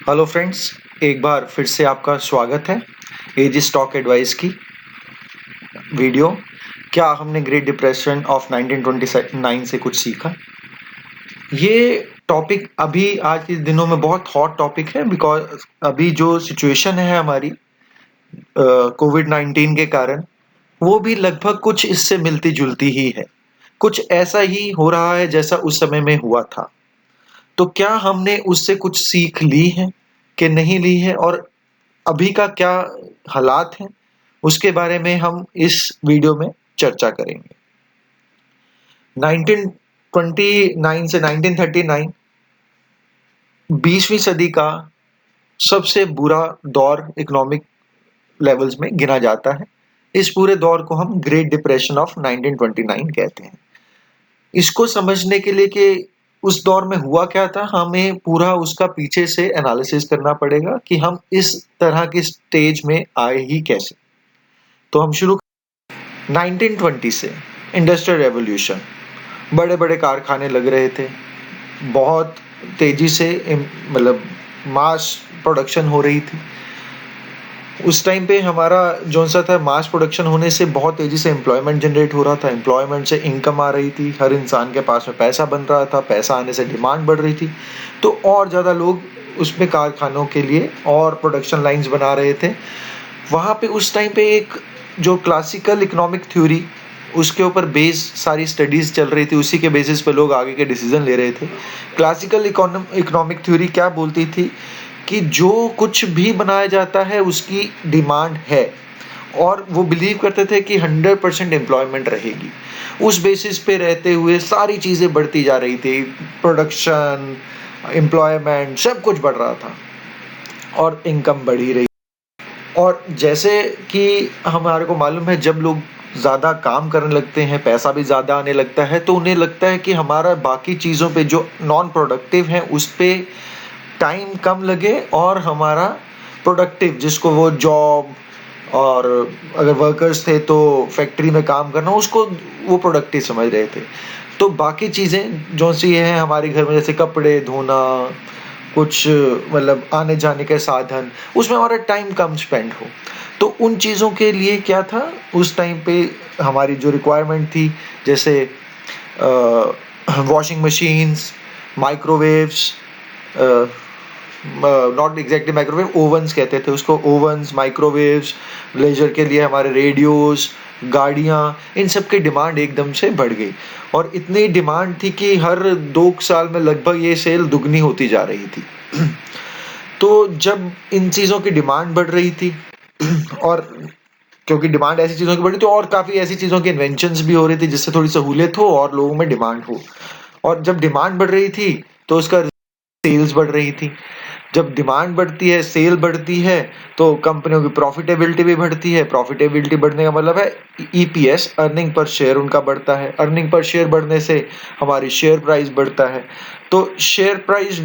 Hello friends, एक बार फिर से आपका स्वागत है एजी स्टॉक एडवाइस की वीडियो। क्या हमने ग्रेट डिप्रेशन ऑफ 1929 से कुछ सीखा? ये टॉपिक अभी आज के दिनों में बहुत हॉट टॉपिक है, बिकॉज अभी जो सिचुएशन है हमारी कोविड-19 के कारण, वो भी लगभग कुछ इससे मिलती जुलती ही है। कुछ ऐसा ही हो रहा है जैसा उस समय में हुआ था। तो क्या हमने उससे कुछ सीख ली है कि नहीं ली है, और अभी का क्या हालात हैं, उसके बारे में हम इस वीडियो में चर्चा करेंगे। 1929 से 1939 20वीं सदी का सबसे बुरा दौर इकोनॉमिक लेवल्स में गिना जाता है। इस पूरे दौर को हम ग्रेट डिप्रेशन ऑफ 1929 कहते हैं। इसको समझने के लिए कि उस दौर में हुआ क्या था, हमें पूरा उसका पीछे से एनालिसिस करना पड़ेगा कि हम इस तरह की स्टेज में आए ही कैसे। तो हम शुरू 1920 से इंडस्ट्रियल रेवोल्यूशन, बड़े बड़े कारखाने लग रहे थे, बहुत तेजी से मतलब मास प्रोडक्शन हो रही थी। उस टाइम पे हमारा जो सा था, मास प्रोडक्शन होने से बहुत तेजी से एम्प्लॉयमेंट जनरेट हो रहा था, एम्प्लॉयमेंट से इनकम आ रही थी, हर इंसान के पास में पैसा बन रहा था, पैसा आने से डिमांड बढ़ रही थी, तो और ज़्यादा लोग उसमें कारखानों के लिए और प्रोडक्शन लाइंस बना रहे थे। वहाँ पे उस टाइम पे एक जो क्लासिकल इकोनॉमिक थ्योरी, उसके ऊपर बेस सारी स्टडीज़ चल रही थी, उसी के बेसिस पे लोग आगे के डिसीजन ले रहे थे। क्लासिकल इकोनॉमिक थ्योरी क्या बोलती थी कि जो कुछ भी बनाया जाता है उसकी डिमांड है, और वो बिलीव करते थे कि 100% एम्प्लॉयमेंट रहेगी। उस बेसिस पे रहते हुए सारी चीज़ें बढ़ती जा रही थी, प्रोडक्शन, एम्प्लॉयमेंट, सब कुछ बढ़ रहा था और इनकम बढ़ ही रही। और जैसे कि हमारे को मालूम है, जब लोग ज़्यादा काम करने लगते हैं, पैसा भी ज़्यादा आने लगता है, तो उन्हें लगता है कि हमारा बाकी चीज़ों पे जो नॉन प्रोडक्टिव है उस पे टाइम कम लगे, और हमारा प्रोडक्टिव, जिसको वो जॉब, और अगर वर्कर्स थे तो फैक्ट्री में काम करना, उसको वो प्रोडक्टिव समझ रहे थे। तो बाकी चीज़ें जो सी हैं हमारे घर में, जैसे कपड़े धोना, कुछ मतलब आने जाने के साधन, उसमें हमारा टाइम कम स्पेंड हो, तो उन चीज़ों के लिए क्या था उस टाइम पे हमारी जो रिक्वायरमेंट थी, जैसे washing machines, microwaves, not exactly microwave, ओवन्स कहते थे उसको, ओवन्स, माइक्रोवेव्स, लेजर के लिए हमारे रेडियोस, गाड़ियाँ, इन सब की डिमांड एकदम से बढ़ गई, और इतनी डिमांड थी कि हर 2 साल में लगभग ये सेल दुगनी होती जा रही थी। तो जब इन चीज़ों की डिमांड बढ़ रही थी और क्योंकि डिमांड ऐसी चीज़ों की बढ़ी, तो और काफ़ी ऐसी चीज़ों की इन्वेंशंस भी हो रही थी जिससे थोड़ी सहूलियत हो और लोगों में डिमांड हो, और जब डिमांड बढ़ रही थी तो उसका सेल्स बढ़ रही थी। जब डिमांड बढ़ती है, सेल बढ़ती है, तो कंपनियों की प्रॉफिटेबिलिटी भी बढ़ती है। प्रॉफिटेबिलिटी बढ़ने का मतलब है ईपीएस, अर्निंग पर शेयर उनका बढ़ता है। अर्निंग पर शेयर बढ़ने से हमारी शेयर प्राइस बढ़ता है। तो शेयर प्राइस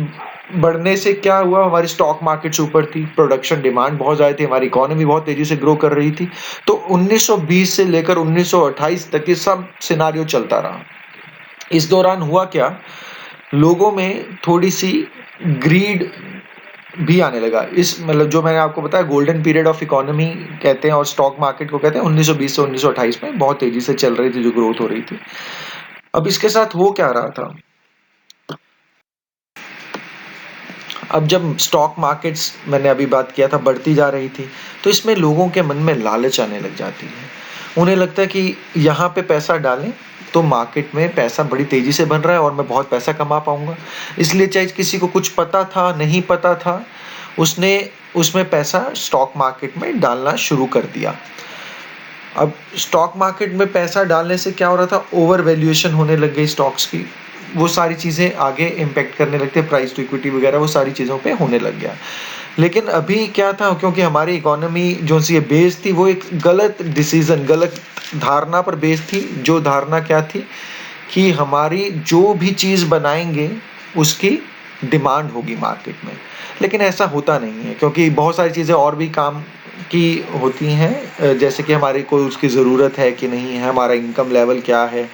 बढ़ने से क्या हुआ, हमारी स्टॉक मार्केट ऊपर थी, प्रोडक्शन डिमांड बहुत ज़्यादा थी, हमारी इकोनॉमी बहुत तेजी से ग्रो कर रही थी। तो 1920 से लेकर 1928 तक ये सब सिनारियो चलता रहा। इस दौरान हुआ क्या, लोगों में थोड़ी सी ग्रीड भी आने लगा। इस मतलब जो मैंने आपको बताया, गोल्डन पीरियड ऑफ इकोनॉमी कहते हैं और स्टॉक मार्केट को कहते हैं, 1920 से 1928 में बहुत तेजी से चल रही थी, जो ग्रोथ हो रही थी। अब इसके साथ हो क्या रहा था, अब जब स्टॉक मार्केट्स, मैंने अभी बात किया था, बढ़ती जा रही थी, तो इसमें लोगों के मन में लालच आने लग जाती है। उन्हें लगता है कि यहाँ पे पैसा डालें तो मार्केट में पैसा बड़ी तेजी से बन रहा है और मैं बहुत पैसा कमा पाऊंगा। इसलिए चाहे किसी को कुछ पता था नहीं पता था, उसने उसमें पैसा स्टॉक मार्केट में डालना शुरू कर दिया। अब स्टॉक मार्केट में पैसा डालने से क्या हो रहा था, ओवर वैल्यूएशन होने लग गई स्टॉक्स की, वो सारी चीज़ें आगे इम्पेक्ट करने लगते, प्राइस टू इक्विटी वगैरह वो सारी चीज़ों पे होने लग गया। लेकिन अभी क्या था, क्योंकि हमारी इकोनॉमी जो सी बेस थी वो एक गलत डिसीजन, गलत धारणा पर बेस थी। जो धारणा क्या थी कि हमारी जो भी चीज़ बनाएंगे उसकी डिमांड होगी मार्केट में, लेकिन ऐसा होता नहीं है, क्योंकि बहुत सारी चीज़ें और भी काम की होती हैं, जैसे कि हमारी कोई उसकी ज़रूरत है कि नहीं है, हमारा इनकम लेवल क्या है,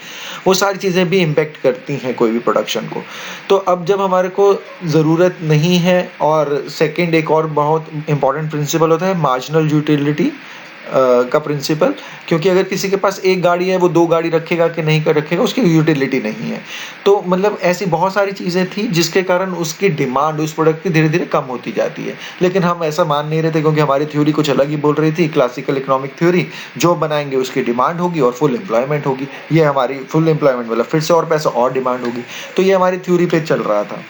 वो सारी चीज़ें भी इम्पैक्ट करती हैं कोई भी प्रोडक्शन को। तो अब जब हमारे को ज़रूरत नहीं है, और सेकंड एक और बहुत इम्पोर्टेंट प्रिंसिपल होता है मार्जिनल यूटिलिटी का प्रिंसिपल, क्योंकि अगर किसी के पास एक गाड़ी है, वो 2 गाड़ी रखेगा कि नहीं कर रखेगा, उसकी यूटिलिटी नहीं है। तो मतलब ऐसी बहुत सारी चीज़ें थी जिसके कारण उसकी डिमांड उस प्रोडक्ट की धीरे-धीरे कम होती जाती है। लेकिन हम ऐसा मान नहीं रहे थे, क्योंकि हमारी थ्योरी कुछ अलग ही बोल रही थी, क्लासिकल इकोनॉमिक थ्योरी, जो बनाएँगे उसकी डिमांड होगी और फुल एम्प्लॉयमेंट होगी। ये हमारी फुल एम्प्लॉयमेंट मतलब फिर से और पैसा और डिमांड होगी। तो ये हमारी थ्योरी पे चल रहा था।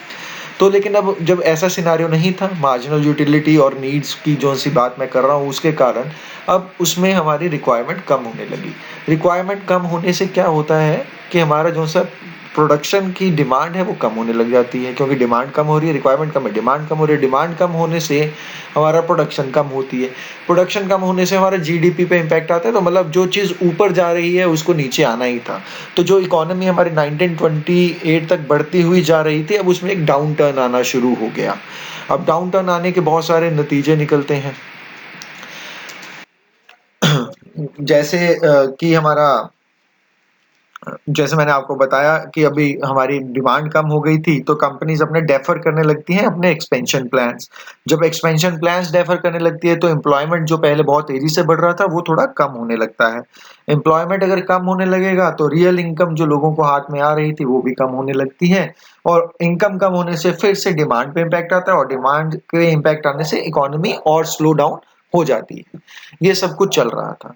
तो लेकिन अब जब ऐसा सिनेरियो नहीं था, मार्जिनल यूटिलिटी और नीड्स की जो-सी बात मैं कर रहा हूँ उसके कारण, अब उसमें हमारी रिक्वायरमेंट कम होने लगी। रिक्वायरमेंट कम होने से क्या होता है कि हमारा जो-सा प्रोडक्शन की डिमांड है वो कम होने लग जाती है, क्योंकि डिमांड कम हो रही है, रिक्वायरमेंट कम है, डिमांड कम हो रही है, डिमांड कम होने से हमारा प्रोडक्शन कम होती है। प्रोडक्शन कम होने से हमारा जीडीपी पे इम्पैक्ट आता है, तो मतलब जो चीज़ ऊपर जा रही है उसको नीचे आना ही था। तो जो इकोनॉमी हमारी 1928 तक बढ़ती हुई जा रही थी, अब उसमें एक डाउन टर्न आना शुरू हो गया। अब डाउन टर्न आने के बहुत सारे नतीजे निकलते हैं। जैसे कि हमारा जैसे मैंने आपको बताया कि अभी हमारी डिमांड कम हो गई थी, तो कंपनीज अपने डेफर करने लगती हैं अपने एक्सपेंशन प्लान्स। जब एक्सपेंशन प्लान्स डेफर करने लगती है, तो एम्प्लॉयमेंट जो पहले बहुत तेजी से बढ़ रहा था, वो थोड़ा कम होने लगता है। एम्प्लॉयमेंट अगर कम होने लगेगा, तो रियल इनकम जो लोगों को हाथ में आ रही थी, वो भी कम होने लगती है, और इनकम कम होने से फिर से डिमांड पे इम्पैक्ट आता है, और डिमांड के इम्पैक्ट आने से इकोनॉमी और स्लो डाउन हो जाती है। ये सब कुछ चल रहा था।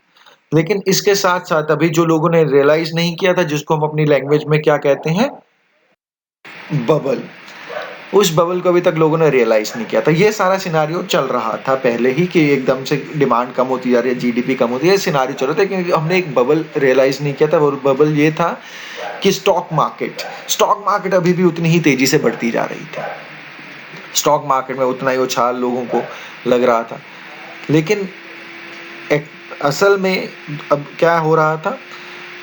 लेकिन इसके साथ-साथ अभी जो लोगों ने रियलाइज़ नहीं किया था, जिसको हम अपनी लैंग्वेज में क्या कहते हैं, बबल। उस बबल को अभी तक लोगों ने रियलाइज़ नहीं किया था। ये सारा सिनेरियो चल रहा था पहले ही कि एकदम से डिमांड कम होती जा रही है, जीडीपी कम होती है, ये सिनेरियो चल रहा था, क्योंकि हमने एक बबल रियलाइज़ नहीं किया था। वो बबल ये था कि स्टॉक मार्केट अभी भी उतनी ही तेज़ी से बढ़ती जा रही थी। स्टॉक मार्केट में उतना ही उछाल लोगों को लग रहा था। लेकिन एक असल में अब क्या हो रहा था,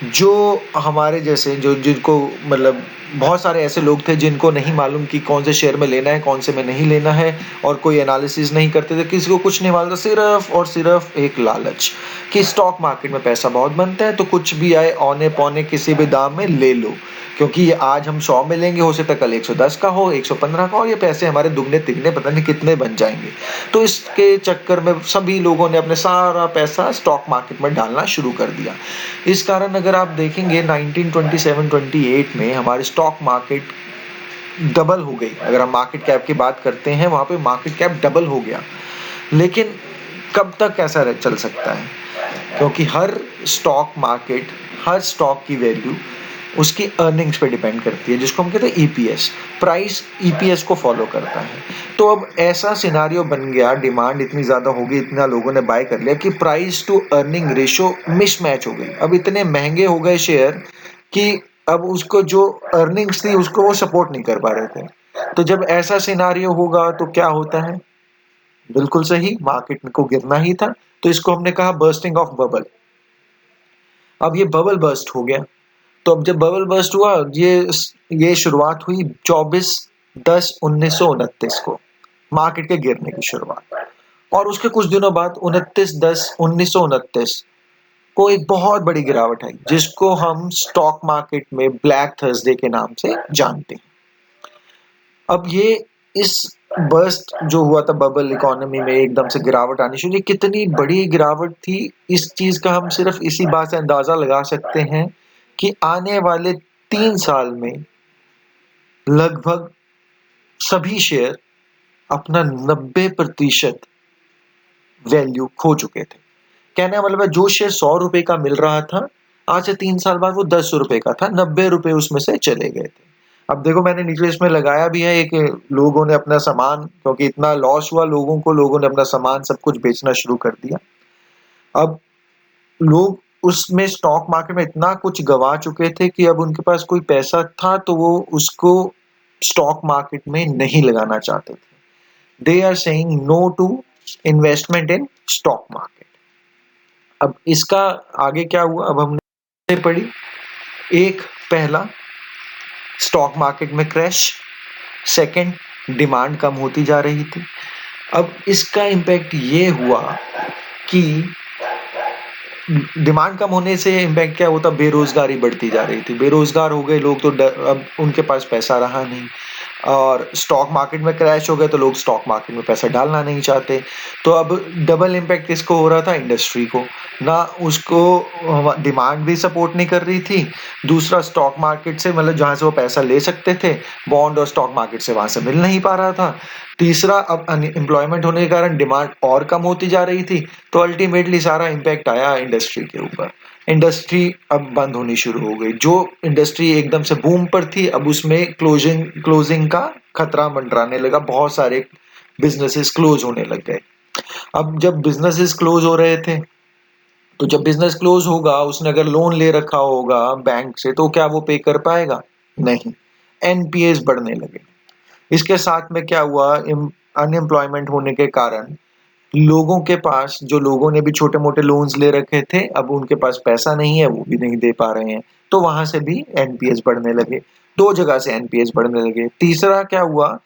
जो हमारे जैसे जो जिनको मतलब बहुत सारे ऐसे लोग थे जिनको नहीं मालूम कि कौन से शेयर में लेना है, कौन से में नहीं लेना है, और कोई एनालिसिस नहीं करते थे, किसी को कुछ नहीं मालूम था, सिर्फ और सिर्फ एक लालच कि स्टॉक मार्केट में पैसा बहुत बनता है, तो कुछ भी आए औने-पौने किसी भी दाम में ले लो, क्योंकि ये आज हम 100 में लेंगे, हो सकता है कल 110 का हो, 115 का हो, ये पैसे हमारे दुगने-तिगने पता नहीं कितने बन जाएँगे। तो इसके चक्कर में सभी लोगों ने अपने सारा पैसा स्टॉक मार्केट में डालना शुरू कर दिया। इस कारण अगर आप देखेंगे 1927-28 में हमारी स्टॉक मार्केट डबल हो गई। अगर हम मार्केट कैप की बात करते हैं, वहाँ पे मार्केट कैप डबल हो गया। लेकिन कब तक ऐसा चल सकता है? क्योंकि हर स्टॉक की वैल्यू उसकी अर्निंग्स पे डिपेंड करती है, जिसको हम कहते हैं ईपीएस। प्राइस ईपीएस को फॉलो करता है। तो अब ऐसा सिनेरियो बन गया, डिमांड इतनी ज़्यादा हो गई, इतना लोगों ने बाय कर लिया कि price to earning ratio mismatch हो गई। अब इतने महँगे हो गए शेयर कि अब उसको जो अर्निंग्स थी उसको वो सपोर्ट नहीं कर पा रहे थे। तो जब ऐसा सिनेरियो होगा तो क्या होता है? बिल्कुल सही, मार्केट को गिरना ही था। तो इसको हमने कहा बर्स्टिंग ऑफ बबल। अब ये बबल बर्स्ट हो गया। तो अब जब बबल बर्स्ट हुआ, ये शुरुआत हुई 24/10/1929 को, मार्केट के गिरने की शुरुआत। और उसके कुछ दिनों बाद 29/10/1929 को एक बहुत बड़ी गिरावट आई, जिसको हम स्टॉक मार्केट में ब्लैक थर्सडे के नाम से जानते हैं। अब ये इस बर्स्ट जो हुआ था बबल इकोनॉमी में, एकदम से गिरावट आनी शुरू, ये कितनी बड़ी गिरावट थी, इस चीज का हम सिर्फ इसी बात से अंदाजा लगा सकते हैं कि आने वाले 3 साल में लगभग सभी शेयर अपना 90% वैल्यू खो चुके थे। कहने का मतलब है, जो शेयर 100 रुपए का मिल रहा था, आज से 3 साल बाद वो 10 रुपए का था, 90 रुपए उसमें से चले गए थे। अब देखो, मैंने नीचे इसमें लगाया भी है एक, लोगों ने अपना सामान, क्योंकि इतना लॉस हुआ लोगों को, लोगों ने अपना सामान सब कुछ बेचना शुरू कर दिया। अब लोग उसमें स्टॉक मार्केट में इतना कुछ गवा चुके थे कि अब उनके पास कोई पैसा था तो वो उसको स्टॉक मार्केट में नहीं लगाना चाहते थे। They are saying no to investment in stock market. अब इसका आगे क्या हुआ, अब हमने पढ़ी एक, पहला स्टॉक मार्केट में क्रैश, सेकंड डिमांड कम होती जा रही थी। अब इसका इम्पैक्ट ये हुआ कि डिमांड कम होने से इम्पैक्ट क्या होता, बेरोजगारी बढ़ती जा रही थी, बेरोजगार हो गए लोग तो अब उनके पास पैसा रहा नहीं, और स्टॉक मार्केट में क्रैश हो गए तो लोग स्टॉक मार्केट में पैसा डालना नहीं चाहते। तो अब डबल इम्पैक्ट किसको हो रहा था, इंडस्ट्री को। ना उसको डिमांड भी सपोर्ट नहीं कर रही थी, दूसरा स्टॉक मार्केट से मतलब जहां से वो पैसा ले सकते थे, बॉन्ड और स्टॉक मार्केट से वहां से मिल नहीं पा रहा था, तीसरा अब अनएम्प्लॉयमेंट होने के कारण डिमांड और कम होती जा रही थी। तो अल्टीमेटली सारा इम्पैक्ट आया इंडस्ट्री के ऊपर। इंडस्ट्री अब बंद होनी शुरू हो गई, जो इंडस्ट्री एकदम से बूम पर थी अब उसमें क्लोजिंग क्लोजिंग का खतरा मंडराने लगा, बहुत सारे बिजनेसेस क्लोज होने लग गए। अब जब बिजनेसेस क्लोज हो रहे थे, तो जब बिजनेस क्लोज होगा, उसने अगर लोन ले रखा होगा बैंक से, तो क्या वो पे कर पाएगा, नहीं, एनपीएस बढ़ने लगे। इसके साथ में क्या हुआ, अनएम्प्लॉयमेंट होने के कारण लोगों के पास, जो लोगों ने भी छोटे मोटे लोन्स ले रखे थे, अब उनके पास पैसा नहीं है, वो भी नहीं दे पा रहे हैं, तो वहां से भी एनपीएस बढ़ने लगे। दो जगह से एनपीएस बढ़ने लगे। तीसरा क्या हुआ,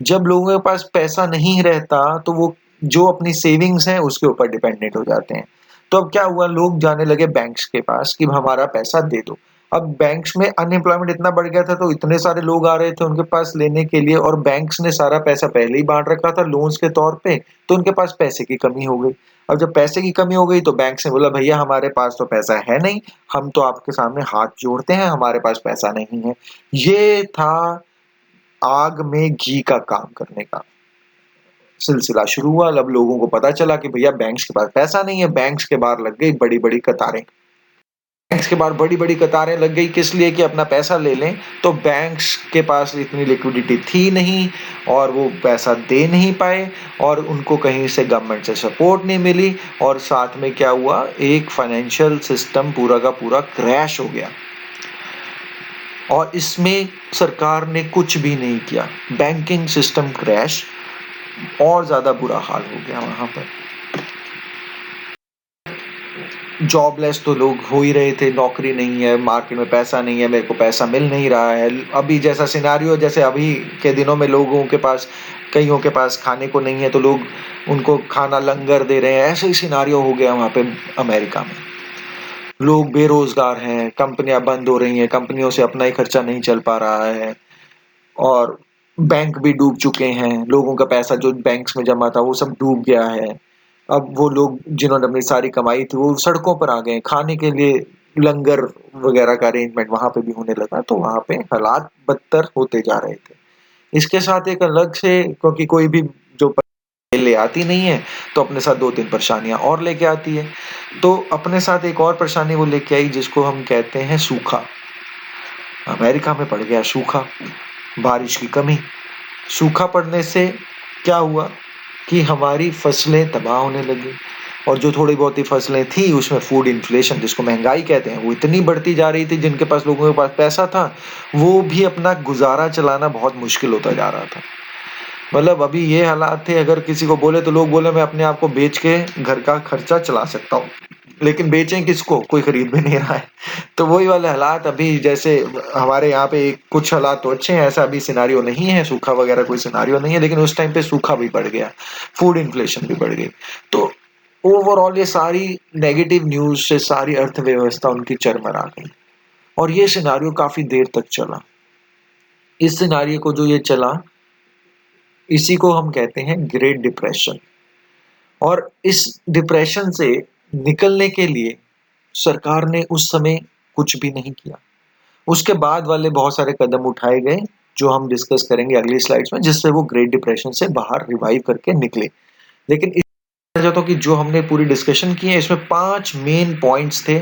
जब लोगों के पास पैसा नहीं रहता तो वो जो अपनी सेविंग्स है उसके ऊपर डिपेंडेंट हो जाते हैं। तो अब क्या हुआ, लोग जाने लगे बैंक्स के पास कि हमारा पैसा दे दो। अब बैंक्स में अनएम्प्लॉयमेंट इतना बढ़ गया था, तो इतने सारे लोग आ रहे थे उनके पास लेने के लिए, और बैंक्स ने सारा पैसा पहले ही बांट रखा था लोन्स के तौर पे, तो उनके पास पैसे की कमी हो गई। अब जब पैसे की कमी हो गई तो बैंक ने बोला, भैया हमारे पास तो पैसा है नहीं, हम तो आपके सामने हाथ जोड़ते हैं, हमारे पास पैसा नहीं है। ये था आग में घी का काम करने का सिलसिला शुरू हुआ। अब लोगों को पता चला कि भैया बैंक्स के पास पैसा नहीं है, बैंक्स के बाहर लग गई बड़ी बड़ी कतारें। बैंक्स के बाहर बड़ी बड़ी कतारें लग गई, किस लिए, कि अपना पैसा ले लें। तो बैंक्स के पास इतनी लिक्विडिटी थी नहीं, और वो पैसा दे नहीं पाए, और उनको कहीं से गवर्नमेंट से सपोर्ट नहीं मिली, और साथ में क्या हुआ, एक फाइनेंशियल सिस्टम पूरा का पूरा क्रैश हो गया। और इसमें सरकार ने कुछ भी नहीं किया, बैंकिंग सिस्टम क्रैश, और ज्यादा बुरा हाल हो गया वहां पर। जॉबलेस तो लोग हो ही रहे थे, नौकरी नहीं है, मार्केट में पैसा नहीं है, मेरे को पैसा मिल नहीं रहा है। अभी जैसा सिनारियो, जैसे अभी के दिनों में लोगों के पास, कईयों के पास खाने को नहीं है, तो लोग उनको खाना लंगर दे रहे हैं, ऐसे ही सिनारियो हो गया वहां पे अमेरिका में। लोग बेरोजगार हैं, कंपनियां बंद हो रही हैं, कंपनियों से अपना ही खर्चा नहीं चल पा रहा है, और बैंक भी डूब चुके हैं, लोगों का पैसा जो बैंक्स में जमा था वो सब डूब गया है। अब वो लोग जिन्होंने अपनी सारी कमाई थी वो सड़कों पर आ गए, खाने के लिए लंगर वगैरह का अरेंजमेंट वहां पे भी होने लगा, तो वहां पे हालात बदतर होते जा रहे थे। इसके साथ एक अलग से, क्योंकि कोई भी जो ले आती नहीं है, तो अपने साथ दो तीन परेशानियां और लेके आती है। तो अपने साथ एक और परेशानी वो लेके आई, जिसको हम कहते हैं सूखा। अमेरिका में पड़ गया सूखा, बारिश की कमी। सूखा पड़ने से क्या हुआ कि हमारी फसलें तबाह होने लगी, और जो थोड़ी बहुत ही फसलें थी उसमें फूड इन्फ्लेशन, जिसको महंगाई कहते हैं, वो इतनी बढ़ती जा रही थी, जिनके पास, लोगों के पास पैसा था, वो भी अपना गुजारा चलाना बहुत मुश्किल होता जा रहा था। मतलब अभी ये हालात थे, अगर किसी को बोले तो लोग बोले मैं अपने आप को बेच के घर का खर्चा चला सकता हूँ, लेकिन बेचें किसको, कोई खरीद भी नहीं रहा है। तो वही वाले हालात अभी, जैसे हमारे यहाँ पे कुछ हालात तो अच्छे हैं, ऐसा अभी सिनारियो नहीं है, सूखा वगैरह कोई सिनारियो नहीं है, लेकिन उस टाइम पे सूखा भी बढ़ गया, फूड इन्फ्लेशन भी बढ़ गई। तो ओवरऑल ये सारी नेगेटिव न्यूज से सारी अर्थव्यवस्था उनकी चरमरा गई, और ये सिनारियो काफी देर तक चला। इस सिनारियो को जो ये चला, इसी को हम कहते हैं ग्रेट डिप्रेशन। और इस डिप्रेशन से निकलने के लिए सरकार ने उस समय कुछ भी नहीं किया। उसके बाद वाले बहुत सारे कदम उठाए गए, जो हम डिस्कस करेंगे अगली स्लाइड्स में, जिससे वो ग्रेट डिप्रेशन से बाहर रिवाइव करके निकले। लेकिन इस चाहता हूं कि जो हमने पूरी डिस्कशन की है, इसमें 5 मेन पॉइंट्स थे,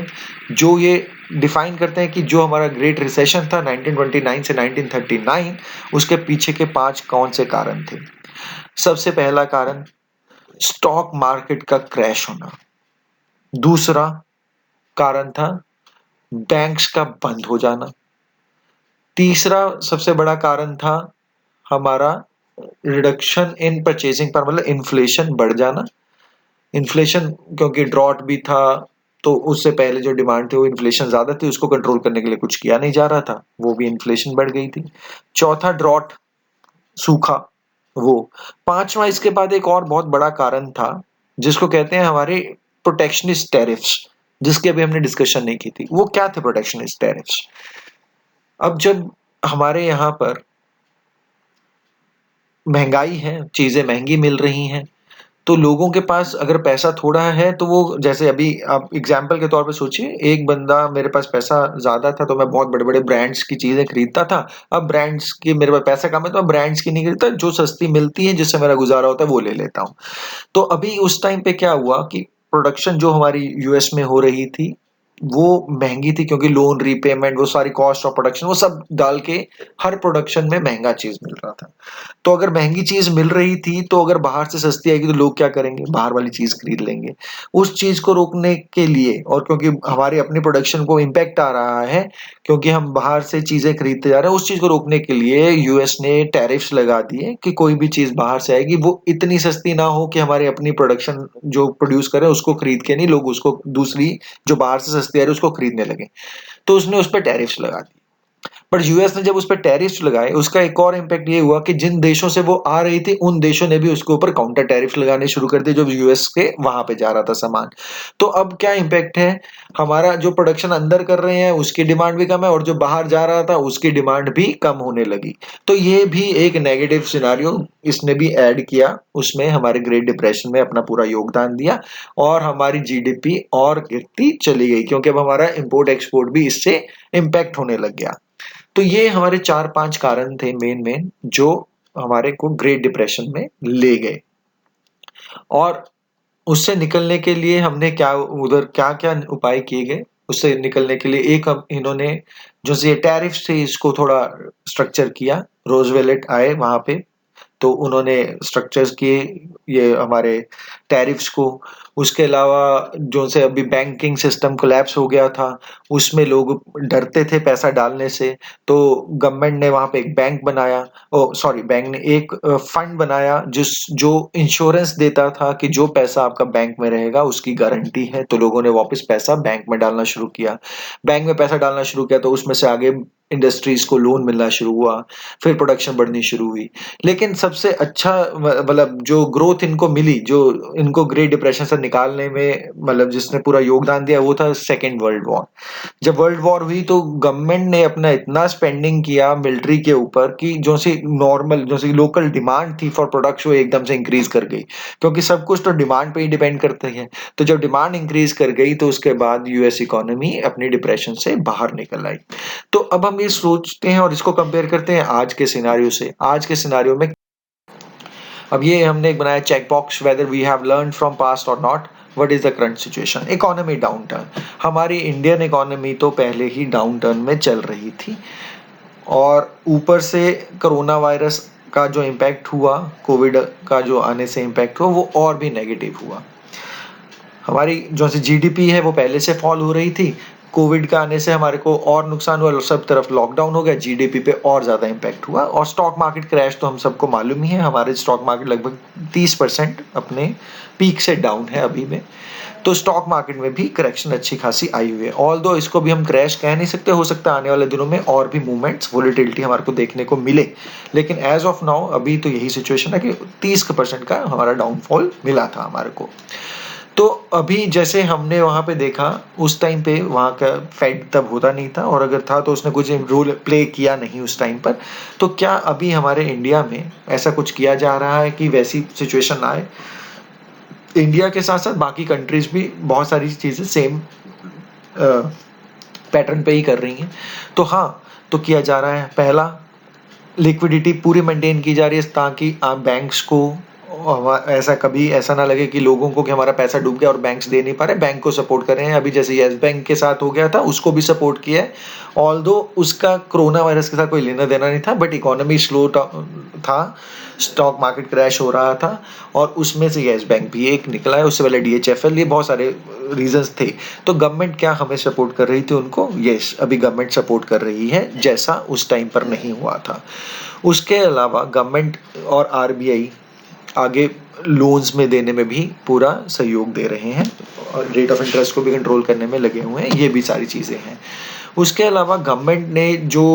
जो ये डिफाइन करते हैं कि जो हमारा ग्रेट रिसेशन था 1929 से 1939, उसके पीछे के 5 कौन से कारण थे। सबसे पहला कारण, स्टॉक मार्केट का क्रैश होना। दूसरा कारण था बैंक्स का बंद हो जाना। तीसरा सबसे बड़ा कारण था हमारा रिडक्शन इन परचेजिंग पर, मतलब इन्फ्लेशन बढ़ जाना। इन्फ्लेशन, क्योंकि ड्रॉट भी था, तो उससे पहले जो डिमांड थी वो इन्फ्लेशन ज्यादा थी, उसको कंट्रोल करने के लिए कुछ किया नहीं जा रहा था, वो भी इन्फ्लेशन बढ़ गई थी। चौथा ड्रॉट, सूखा, वो। पांचवा इसके बाद एक और बहुत बड़ा कारण था, जिसको कहते हैं हमारे प्रोटेक्शनिस्ट टैरिफ्स, जिसकी अभी हमने डिस्कशन नहीं की थी। वो क्या थे प्रोटेक्शनिस्ट टैरिफ्स? अब जब हमारे यहाँ पर महंगाई है, चीजें महंगी मिल रही हैं, तो लोगों के पास अगर पैसा थोड़ा है तो वो, जैसे अभी आप एग्जाम्पल के तौर पे सोचिए, एक बंदा, मेरे पास पैसा ज्यादा था तो मैं बहुत बड़े बड़े ब्रांड्स की चीजें खरीदता था। अब ब्रांड्स की, मेरे पास पैसा कम है तो मैं ब्रांड्स की नहीं खरीदता, जो सस्ती मिलती है जिससे मेरा गुजारा होता है वो ले लेता हूँ। तो अभी उस टाइम पे क्या हुआ कि प्रोडक्शन जो हमारी यूएस में हो रही थी वो महंगी थी, क्योंकि लोन रीपेमेंट, वो सारी कॉस्ट ऑफ प्रोडक्शन, वो सब डाल के हर प्रोडक्शन में महंगा चीज मिल रहा था। तो अगर महंगी चीज मिल रही थी तो अगर बाहर से सस्ती आएगी तो लोग क्या करेंगे, बाहर वाली चीज खरीद लेंगे। उस चीज को रोकने के लिए, और क्योंकि हमारी अपनी प्रोडक्शन को इम्पैक्ट आ रहा है क्योंकि हम बाहर से चीजें खरीदते जा रहे हैं, उस चीज को रोकने के लिए यूएस ने टैरिफ्स लगा दिए कि कोई भी चीज बाहर से आएगी वो इतनी सस्ती ना हो कि हमारी अपनी प्रोडक्शन जो प्रोड्यूस करें उसको खरीद के नहीं, लोग उसको दूसरी जो बाहर से सस्ती आ रही है उसको खरीदने लगे। तो उसने उस पर टैरिफ्स लगा दिए। पर यूएस ने जब उस पर टैरिफ्स लगाए, उसका एक और इम्पैक्ट ये हुआ कि जिन देशों से वो आ रही थी उन देशों ने भी उसके ऊपर काउंटर टैरिफ लगाने शुरू कर दिए, जो यूएस के वहां पे जा रहा था सामान। तो अब क्या इम्पैक्ट है, हमारा जो प्रोडक्शन अंदर कर रहे हैं उसकी डिमांड भी कम है, और जो बाहर जा रहा था उसकी डिमांड भी कम होने लगी। तो ये भी एक नेगेटिव सिनारियो इसने भी ऐड किया, उसमें हमारे ग्रेट डिप्रेशन में अपना पूरा योगदान दिया, और हमारी जीडीपी और गिरती चली गई, क्योंकि अब हमारा इंपोर्ट एक्सपोर्ट भी इससे इम्पैक्ट होने लग गया। तो ये हमारे 4-5 कारण थे मेन मेन, जो हमारे को ग्रेट डिप्रेशन में ले गए। और उससे निकलने के लिए हमने क्या, उधर क्या क्या उपाय किए गए उससे निकलने के लिए, एक हम इन्होंने जो ये टैरिफ थे इसको थोड़ा स्ट्रक्चर किया। रोजवेलेट आए वहां पे, तो उन्होंने स्ट्रक्चर्स किए ये हमारे टैरिफ्स को। उसके अलावा जो से अभी बैंकिंग सिस्टम कोलैप्स हो गया था, उसमें लोग डरते थे पैसा डालने से, तो गवर्नमेंट ने वहां पे एक बैंक बनाया, ओ सॉरी, बैंक ने एक फंड बनाया जिस जो इंश्योरेंस देता था कि जो पैसा आपका बैंक में रहेगा उसकी गारंटी है। तो लोगों ने वापस पैसा बैंक में डालना शुरू किया। बैंक में पैसा डालना शुरू किया तो उसमें से आगे इंडस्ट्रीज को लोन मिलना शुरू हुआ, फिर प्रोडक्शन बढ़नी शुरू हुई। लेकिन सबसे अच्छा मतलब जो ग्रोथ इनको मिली, जो इनको ग्रेट डिप्रेशन से निकालने में मतलब जिसने पूरा योगदान दिया, वो था सेकेंड वर्ल्ड वॉर। जब वर्ल्ड वॉर हुई तो गवर्नमेंट ने अपना इतना स्पेंडिंग किया मिलिट्री के ऊपर कि जो सी नॉर्मल, जो सी लोकल डिमांड थी फॉर प्रोडक्ट्स वो एकदम से इंक्रीज कर गई, क्योंकि सब कुछ तो डिमांड पे ही डिपेंड करते हैं। तो जब डिमांड इंक्रीज कर गई तो उसके बाद यूएस इकोनॉमी अपनी डिप्रेशन से बाहर निकल आई। तो अब हम ये सोचते हैं और इसको कंपेयर करते हैं आज के सिनारियो से। आज के सिनारियो में अब ये हमने एक बनाया check box, whether we have learn from past और not, what is the current situation. Economy downturn, हमारी इंडियन इकोनॉमी तो पहले ही डाउन टर्न में चल रही थी, और ऊपर से कोरोना वायरस का जो इम्पैक्ट हुआ, कोविड का जो आने से इम्पैक्ट हुआ, वो और भी नेगेटिव हुआ। हमारी जो सी जीडीपी है वो पहले से फॉल हो रही थी, कोविड का आने से हमारे को और नुकसान हुआ, सब तरफ लॉकडाउन हो गया, जीडीपी पे और ज़्यादा इम्पैक्ट हुआ। और स्टॉक मार्केट क्रैश तो हम सबको मालूम ही है, हमारे स्टॉक मार्केट लगभग 30% अपने पीक से डाउन है अभी में। तो स्टॉक मार्केट में भी करेक्शन अच्छी खासी आई हुई है। ऑल्दो इसको भी हम क्रैश कह नहीं सकते, हो सकता है आने वाले दिनों में और भी मूवमेंट्स, वोलेटिलिटी हमारे को देखने को मिले, लेकिन एज ऑफ नाउ अभी तो यही सिचुएशन है कि 30% का हमारा डाउनफॉल मिला था हमारे को। तो अभी जैसे हमने वहां पे देखा, उस टाइम पे वहां का फेड तब होता नहीं था, और अगर था तो उसने कुछ रोल प्ले किया नहीं उस टाइम पर। तो क्या अभी हमारे इंडिया में ऐसा कुछ किया जा रहा है कि वैसी सिचुएशन आए? इंडिया के साथ साथ बाकी कंट्रीज भी बहुत सारी चीजें सेम पैटर्न पे ही कर रही हैं। तो हाँ, तो किया जा रहा है। पहला, लिक्विडिटी पूरी मेंटेन की जा रही है ताकि आप बैंक्स को ऐसा कभी ऐसा ना लगे कि लोगों को कि हमारा पैसा डूब गया और बैंक्स दे नहीं पा रहे, बैंक को सपोर्ट कर रहे हैं। अभी जैसे येस बैंक के साथ हो गया था, उसको भी सपोर्ट किया है, ऑल्दो उसका कोरोना वायरस के साथ कोई लेना देना नहीं था, बट इकोनॉमी स्लो था, स्टॉक मार्केट क्रैश हो रहा था, और उसमें से येस बैंक भी एक निकला है। उससे पहले डीएचएफएल, ये बहुत सारे रीजंस थे। तो गवर्नमेंट क्या हमें सपोर्ट कर रही थी उनको? यस, अभी गवर्नमेंट सपोर्ट कर रही है, जैसा उस टाइम पर नहीं हुआ था। उसके अलावा गवर्नमेंट और आरबीआई आगे लोन्स में देने में भी पूरा सहयोग दे रहे हैं, और रेट ऑफ इंटरेस्ट को भी कंट्रोल करने में लगे हुए हैं। ये भी सारी चीज़ें हैं। उसके अलावा गवर्नमेंट ने जो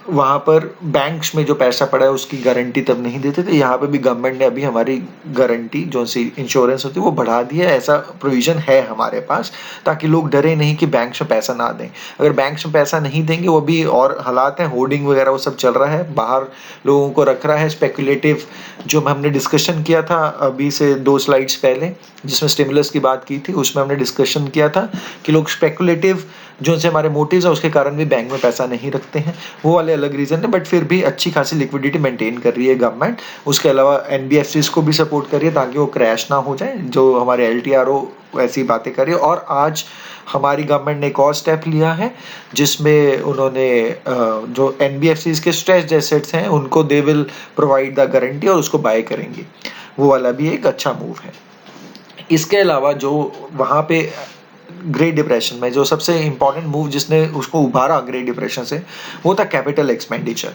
वहाँ पर बैंक्स में जो पैसा पड़ा है उसकी गारंटी तब नहीं देते थे। यहाँ पे भी गवर्नमेंट ने अभी हमारी गारंटी जो सी इंश्योरेंस होती है वो बढ़ा दी है। ऐसा प्रोविज़न है हमारे पास, ताकि लोग डरे नहीं कि बैंक्स में पैसा ना दें। अगर बैंक्स में पैसा नहीं देंगे, वो भी और हालात हैं, होर्डिंग वगैरह वो सब चल रहा है, बाहर लोगों को रख रहा है स्पेकुलेटिव। जो हमने डिस्कशन किया था अभी से 2 स्लाइड्स पहले, जिसमें स्टिमुलस की बात की थी, उसमें हमने डिस्कशन किया था कि लोग स्पेकुलेटिव जो से हमारे मोटिव्स है उसके कारण भी बैंक में पैसा नहीं रखते हैं। वो वाले अलग रीज़न है, बट फिर भी अच्छी खासी लिक्विडिटी मेंटेन कर रही है गवर्नमेंट। उसके अलावा एनबीएफसीज को भी सपोर्ट कर रही है ताकि वो क्रैश ना हो जाए, जो हमारे एलटीआरओ ऐसी बातें कर रही है। और आज हमारी गवर्नमेंट ने एक और स्टेप लिया है जिसमें उन्होंने जो एनबीएफसीज के स्ट्रेस्ड एसेट्स हैं उनको they will provide the guarantee और उसको बाय करेंगे। वो वाला भी एक अच्छा मूव है। इसके अलावा जो वहाँ पे ग्रेट डिप्रेशन में जो सबसे इम्पोर्टेंट मूव जिसने उसको उभारा ग्रेट डिप्रेशन से, वो था कैपिटल एक्सपेंडिचर,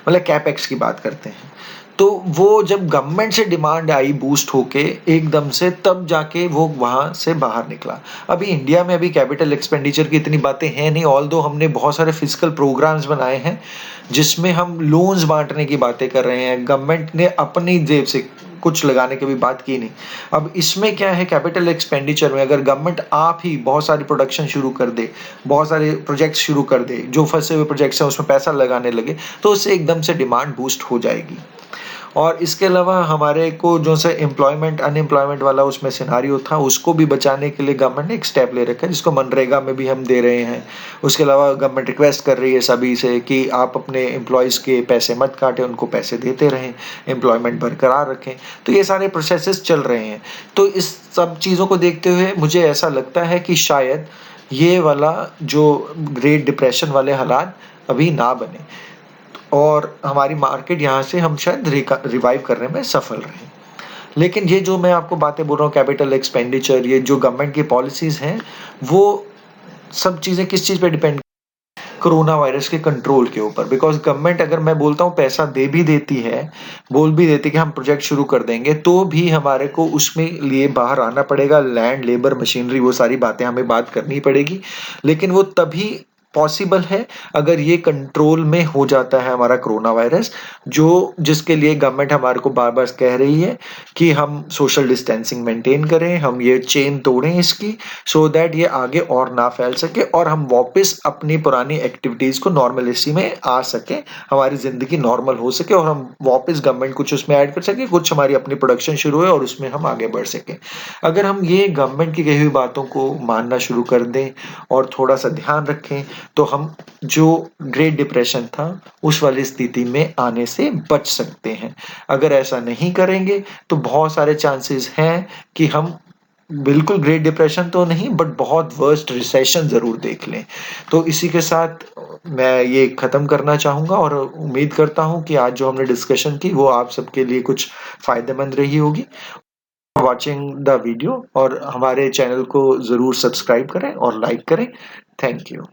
मतलब कैपेक्स की बात करते हैं। तो वो जब गवर्नमेंट से डिमांड आई बूस्ट होके एकदम से, तब जाके वो वहाँ से बाहर निकला। अभी इंडिया में अभी कैपिटल एक्सपेंडिचर की इतनी बातें हैं नहीं, ऑल्दो हमने बहुत सारे फिजिकल प्रोग्राम्स बनाए हैं जिसमें हम लोन्स बांटने की बातें कर रहे हैं। गवर्नमेंट ने अपनी जेब से कुछ लगाने की भी बात की नहीं। अब इसमें क्या है, कैपिटल एक्सपेंडिचर में अगर गवर्नमेंट आप ही बहुत सारी प्रोडक्शन शुरू कर दे, बहुत सारे प्रोजेक्ट्स शुरू कर दे, जो फंसे हुए प्रोजेक्ट्स हैं उसमें पैसा लगाने लगे, तो उससे एकदम से डिमांड बूस्ट हो जाएगी। और इसके अलावा हमारे को जो से एम्प्लॉयमेंट अनएम्प्लॉयमेंट वाला उसमें सिनारियो था, उसको भी बचाने के लिए गवर्नमेंट ने एक स्टेप ले रखा है जिसको मनरेगा में भी हम दे रहे हैं। उसके अलावा गवर्नमेंट रिक्वेस्ट कर रही है सभी से कि आप अपने एम्प्लॉयज़ के पैसे मत काटें, उनको पैसे देते रहें, एम्प्लॉयमेंट बरकरार रखें। तो ये सारे प्रोसेसेस चल रहे हैं। तो इस सब चीज़ों को देखते हुए मुझे ऐसा लगता है कि शायद ये वाला जो ग्रेट डिप्रेशन वाले हालात अभी ना बने और हमारी मार्केट यहाँ से हम शायद रिवाइव करने में सफल रहें। लेकिन ये जो मैं आपको बातें बोल रहा हूँ, कैपिटल एक्सपेंडिचर, ये जो गवर्नमेंट की पॉलिसीज़ हैं, वो सब चीज़ें किस चीज़ पे डिपेंड, कोरोना वायरस के कंट्रोल के ऊपर। बिकॉज़ गवर्नमेंट अगर मैं बोलता हूँ पैसा दे भी देती है, बोल भी देती है कि हम प्रोजेक्ट शुरू कर देंगे, तो भी हमारे को उसमें लिए बाहर आना पड़ेगा। लैंड, लेबर, मशीनरी, वो सारी बातें हमें बात करनी पड़ेगी। लेकिन वो तभी पॉसिबल है अगर ये कंट्रोल में हो जाता है हमारा कोरोना वायरस, जो जिसके लिए गवर्नमेंट हमारे को बार-बार कह रही है कि हम सोशल डिस्टेंसिंग मेंटेन करें, हम ये चेन तोड़ें इसकी, सो दैट ये आगे और ना फैल सके और हम वापस अपनी पुरानी एक्टिविटीज़ को नॉर्मलिटी में आ सकें, हमारी ज़िंदगी नॉर्मल हो सके और हम वापस गवर्नमेंट कुछ उसमें ऐड कर सके, कुछ हमारी अपनी प्रोडक्शन शुरू है और उसमें हम आगे बढ़ सकें। अगर हम ये गवर्नमेंट की कही हुई बातों को मानना शुरू कर दें और थोड़ा-सा ध्यान रखें, तो हम जो ग्रेट डिप्रेशन था उस वाली स्थिति में आने से बच सकते हैं। अगर ऐसा नहीं करेंगे तो बहुत सारे चांसेस हैं कि हम बिल्कुल ग्रेट डिप्रेशन तो नहीं, बट बहुत वर्स्ट रिसेशन ज़रूर देख लें। तो इसी के साथ मैं ये ख़त्म करना चाहूँगा और उम्मीद करता हूँ कि आज जो हमने डिस्कशन की वो आप सबके लिए कुछ फ़ायदेमंद रही होगी। वॉचिंग द वीडियो और हमारे चैनल को ज़रूर सब्सक्राइब करें और लाइक करें। Thank you.